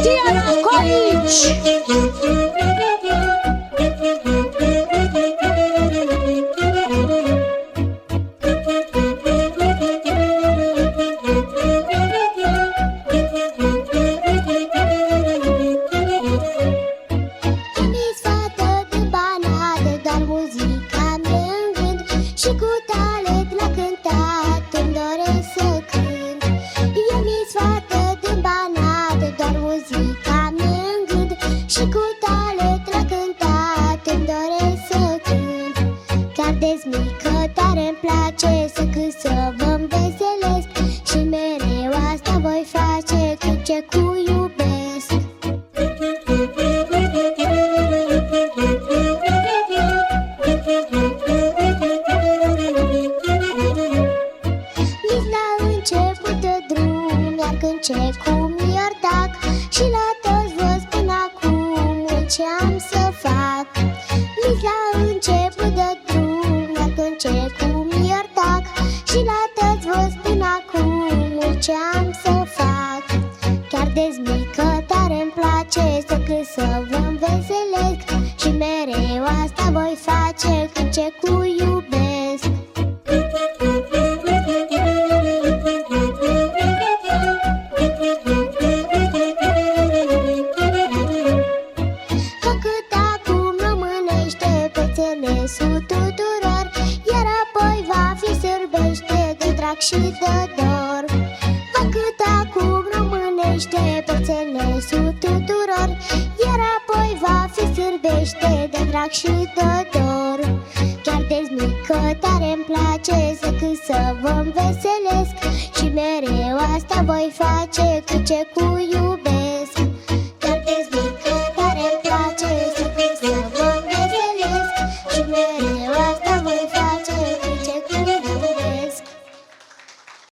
Diana Colici. Și cu talet la cântat îmi doresc să cânt. Eu mi-s fată din Banat, doar muzica-mi în gând. Și cu talet la cântat îmi doresc să cânt. Chiar de-s mică tare-mi place să cânt, să vă înveselesc. Și mereu asta voi face cât ce cu iubesc. Ce cum iertac și la toți vă spun acum ce am să fac. Nici la început de drum, iar când ce cum iertac și la toți vă spun acum ce am să fac. Chiar de-s mică tare-mi place să cânt, să vă înveselesc. Și mereu asta voi face când ce cu iubesc. Tuturor, iar apoi va fi sârbește de drag și de dor. Va cânta cum românește pe înțelesul tuturor, iar apoi va fi sârbește de drag și de dor. Chiar de-s mică tare-mi place să cânt, să vă înveselesc. Și mereu asta voi face cât ce cu iubesc.